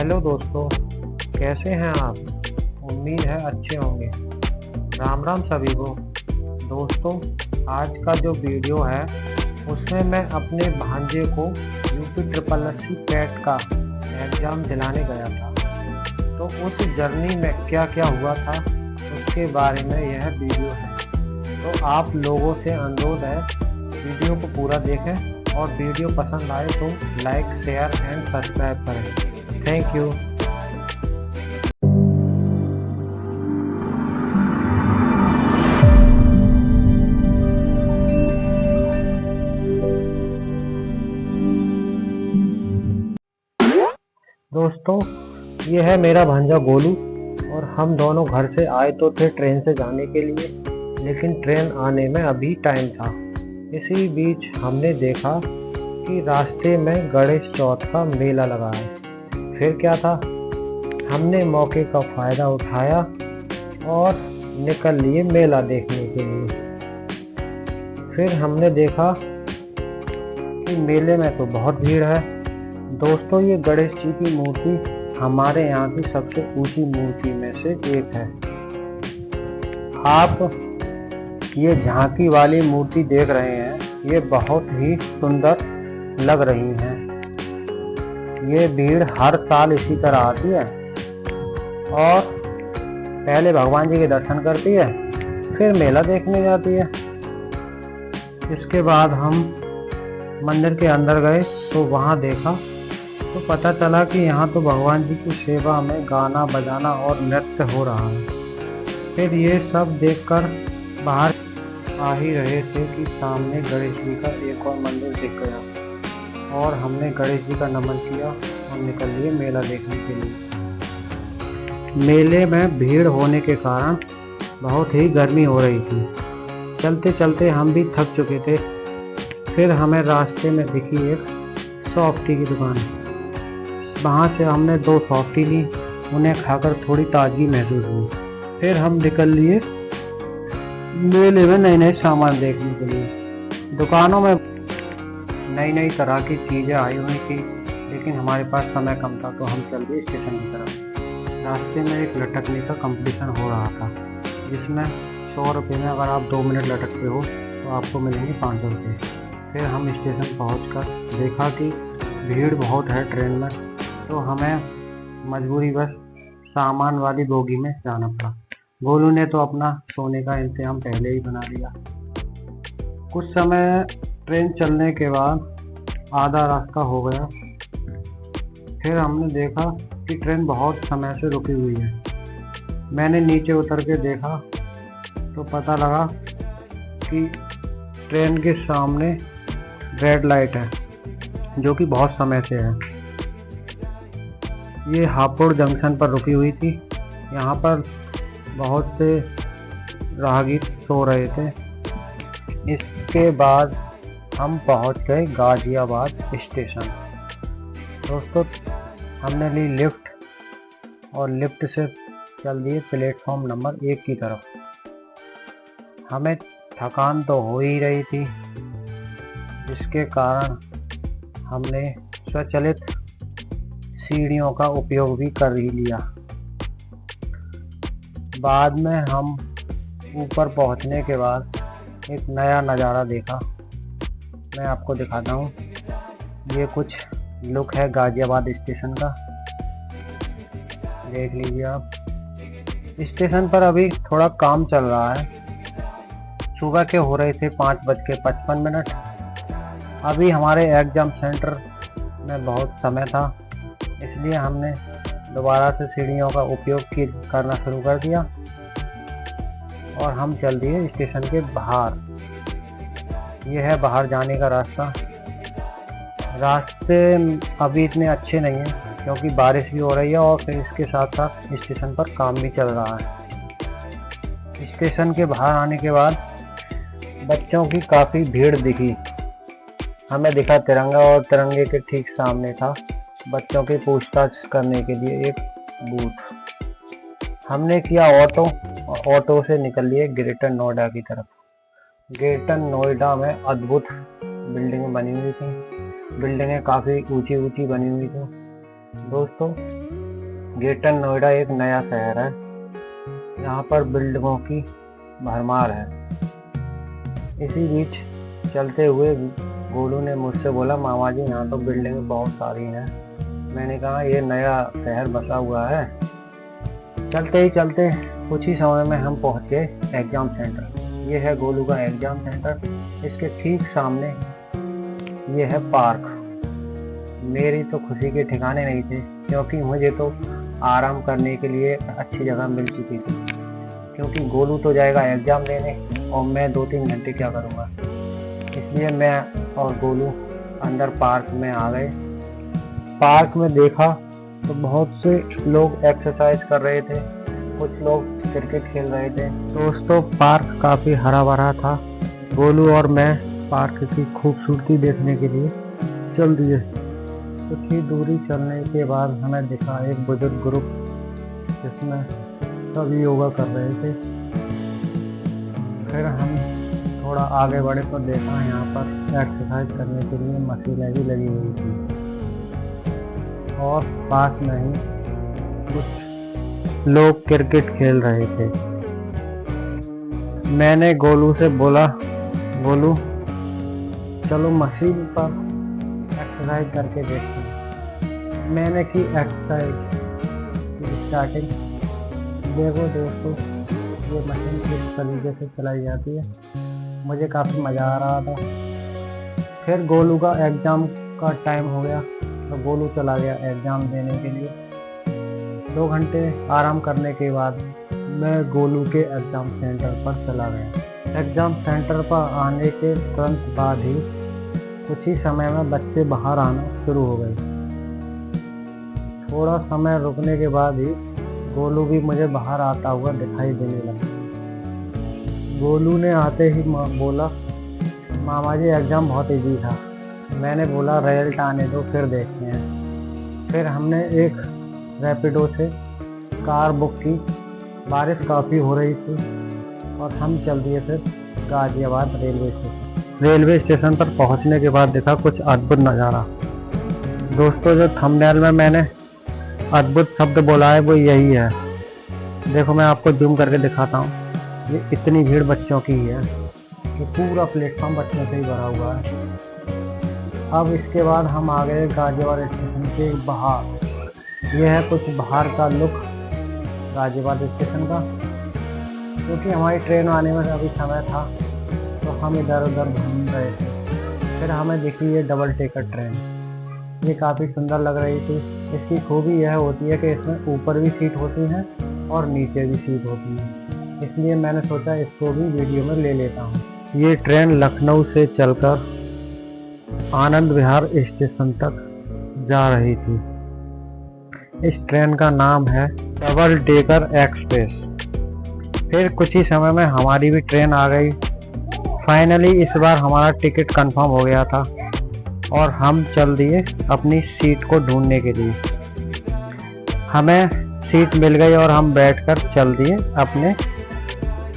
Hello दोस्तों, कैसे हैं आप? उम्मीद है अच्छे होंगे। राम राम सभी को। दोस्तों, आज का जो वीडियो है उसमें मैं अपने भांजे को यूपी ट्रिपल एससी कैट का एग्ज़ाम दिलाने गया था। तो उस जर्नी में क्या क्या हुआ था उसके बारे में यह वीडियो है। तो आप लोगों से अनुरोध है, वीडियो को पूरा देखें और वीडियो पसंद आए तो लाइक, शेयर एंड सब्सक्राइब करें। Thank you. दोस्तों, ये है मेरा भांजा गोलू और हम दोनों घर से आए तो थे ट्रेन से जाने के लिए, लेकिन ट्रेन आने में अभी टाइम था। इसी बीच हमने देखा कि रास्ते में गणेश चौथ का मेला लगा है। फिर क्या था, हमने मौके का फ़ायदा उठाया और निकल लिए मेला देखने के लिए। फिर हमने देखा कि मेले में तो बहुत भीड़ है। दोस्तों, ये गणेश जी की मूर्ति हमारे यहाँ की सबसे ऊंची मूर्ति में से एक है। आप ये झांकी वाली मूर्ति देख रहे हैं, ये बहुत ही सुंदर लग रही हैं। ये भीड़ हर साल इसी तरह आती है और पहले भगवान जी के दर्शन करती है, फिर मेला देखने जाती है। इसके बाद हम मंदिर के अंदर गए तो वहाँ देखा तो पता चला कि यहाँ तो भगवान जी की सेवा में गाना बजाना और नृत्य हो रहा है। फिर ये सब देखकर बाहर आ ही रहे थे कि सामने गणेश जी का एक और मंदिर दिख गया और हमने गणेश जी का नमन किया और निकल लिए मेला देखने के लिए। मेले में भीड़ होने के कारण बहुत ही गर्मी हो रही थी। चलते चलते हम भी थक चुके थे। फिर हमें रास्ते में दिखी एक सॉफ्टी की दुकान। वहाँ से हमने 2 सॉफ्टी ली। उन्हें खाकर थोड़ी ताजगी महसूस हुई। फिर हम निकल लिए मेले में नए नए सामान देखने के लिए। दुकानों में नई नई तरह की चीज़ें आई हुई थी, लेकिन हमारे पास समय कम था तो हम चल दिए स्टेशन की तरफ। रास्ते में एक लटकने का कंपटीशन हो रहा था, जिसमें 100 रुपये में अगर आप 2 मिनट लटकते हो तो आपको मिलेंगे 500 रुपये। फिर हम स्टेशन पहुंचकर देखा कि भीड़ बहुत है ट्रेन में, तो हमें मजबूरी बस सामान वाली बोगी में जाना पड़ा। गोलू ने तो अपना सोने का इंतजाम पहले ही बना लिया। कुछ समय ट्रेन चलने के बाद आधा रास्ता हो गया। फिर हमने देखा कि ट्रेन बहुत समय से रुकी हुई है। मैंने नीचे उतर के देखा तो पता लगा कि ट्रेन के सामने रेड लाइट है, जो कि बहुत समय से है। ये हापुड़ जंक्शन पर रुकी हुई थी। यहाँ पर बहुत से राहगीर सो रहे थे। इसके बाद हम पहुँच गए गाजियाबाद स्टेशन। दोस्तों, हमने ली लिफ्ट और लिफ्ट से चल दिए प्लेटफॉर्म नंबर 1 की तरफ। हमें थकान तो हो ही रही थी, जिसके कारण हमने स्वचालित सीढ़ियों का उपयोग भी कर ही लिया। बाद में हम ऊपर पहुंचने के बाद एक नया नज़ारा देखा। मैं आपको दिखाता हूँ। ये कुछ लुक है गाजियाबाद स्टेशन का, देख लीजिए आप। स्टेशन पर अभी थोड़ा काम चल रहा है। सुबह के हो रहे थे 5:55। अभी हमारे एग्ज़ाम सेंटर में बहुत समय था, इसलिए हमने दोबारा से सीढ़ियों का उपयोग करना शुरू कर दिया और हम चल दिए स्टेशन के बाहर। यह है बाहर जाने का रास्ता। रास्ते अभी इतने अच्छे नहीं हैं क्योंकि बारिश भी हो रही है और फिर इसके साथ साथ स्टेशन पर काम भी चल रहा है। स्टेशन के बाहर आने के बाद बच्चों की काफ़ी भीड़ दिखी। हमें दिखा तिरंगा और तिरंगे के ठीक सामने था बच्चों की पूछताछ करने के लिए एक बूथ। हमने किया ऑटो और ऑटो से निकल लिए ग्रेटर नोएडा की तरफ। ग्रेटर नोएडा में अद्भुत बिल्डिंगें बनी हुई थी। बिल्डिंगें काफ़ी ऊंची ऊंची बनी हुई थी। दोस्तों, ग्रेटर नोएडा एक नया शहर है। यहाँ पर बिल्डिंगों की भरमार है। इसी बीच चलते हुए गोलू ने मुझसे बोला, मामा जी यहाँ तो बिल्डिंग बहुत सारी हैं। मैंने कहा ये नया शहर बसा हुआ है। चलते ही चलते कुछ ही समय में हम पहुँच गए एग्जाम सेंटर। ये है गोलू का एग्जाम सेंटर। इसके ठीक सामने ये है पार्क। मेरी तो खुशी के ठिकाने नहीं थे, क्योंकि मुझे तो आराम करने के लिए अच्छी जगह मिल चुकी थी। क्योंकि गोलू तो जाएगा एग्जाम देने और मैं 2-3 घंटे क्या करूँगा। इसलिए मैं और गोलू अंदर पार्क में आ गए। पार्क में देखा तो बहुत से लोग एक्सरसाइज कर रहे थे, कुछ लोग क्रिकेट खेल रहे थे। दोस्तों, पार्क काफ़ी हरा भरा था। गोलू और मैं पार्क की खूबसूरती देखने के लिए चल दिए। कुछ ही दूरी चलने के बाद हमें दिखा एक बुजुर्ग ग्रुप, जिसमें सभी योगा कर रहे थे। फिर हम थोड़ा आगे बढ़े तो देखा यहाँ पर एक्सरसाइज करने के लिए मशीनें भी लगी हुई थी और पास में ही कुछ लोग क्रिकेट खेल रहे थे। मैंने गोलू से बोला, गोलू चलो मशीन पर एक्सरसाइज करके देखते हैं। मैंने की एक्सरसाइज की स्टार्टिंग। देखो दोस्तों, ये मशीन किस तरीके से चलाई जाती है। मुझे काफ़ी मज़ा आ रहा था। फिर गोलू का एग्ज़ाम का टाइम हो गया तो गोलू चला गया एग्ज़ाम देने के लिए। 2 घंटे आराम करने के बाद मैं गोलू के एग्ज़ाम सेंटर पर चला गया। एग्ज़ाम सेंटर पर आने के तुरंत बाद ही कुछ ही समय में बच्चे बाहर आना शुरू हो गए। थोड़ा समय रुकने के बाद ही गोलू भी मुझे बाहर आता हुआ दिखाई देने लगा। गोलू ने आते ही बोला, मामा जी एग्ज़ाम बहुत ईजी था। मैंने बोला रिजल्ट आने दो फिर देखते हैं। फिर हमने एक रैपिडो से कार बुक की। बारिश काफ़ी हो रही थी और हम चल दिए फिर Ghaziabad railway station. Railway station पर पहुंचने के बाद देखा कुछ अद्भुत नज़ारा। दोस्तों, जो थंबनेल में मैंने अद्भुत शब्द बोला है वो यही है। देखो, मैं आपको जूम करके दिखाता हूँ। ये इतनी भीड़ बच्चों की है कि पूरा प्लेटफॉर्म बच्चों से ही भरा हुआ है। अब इसके बाद हम आ गए गाजियाबाद स्टेशन के बाहर। यह है कुछ बाहर का लुक गाजियाबाद स्टेशन का। क्योंकि हमारी ट्रेन आने में अभी समय था तो हम इधर उधर घूम रहे थे। फिर हमें दिखी ये डबल डेकर ट्रेन। ये काफ़ी सुंदर लग रही थी। इसकी खूबी यह होती है कि इसमें ऊपर भी सीट होती हैं और नीचे भी सीट होती है। इसलिए मैंने सोचा इसको भी वीडियो में ले लेता हूँ। ये ट्रेन लखनऊ से चलकर आनंद विहार स्टेशन तक जा रही थी। इस ट्रेन का नाम है डबल डेकर एक्सप्रेस। फिर कुछ ही समय में हमारी भी ट्रेन आ गई। फाइनली इस बार हमारा टिकट कंफर्म हो गया था और हम चल दिए अपनी सीट को ढूंढने के लिए। हमें सीट मिल गई और हम बैठकर चल दिए अपने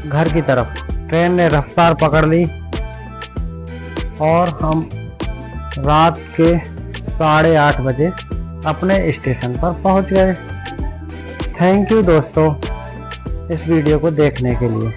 घर की तरफ। ट्रेन ने रफ्तार पकड़ ली और हम रात के 8:30 बजे अपने स्टेशन पर पहुंच गए। थैंक यू दोस्तों इस वीडियो को देखने के लिए।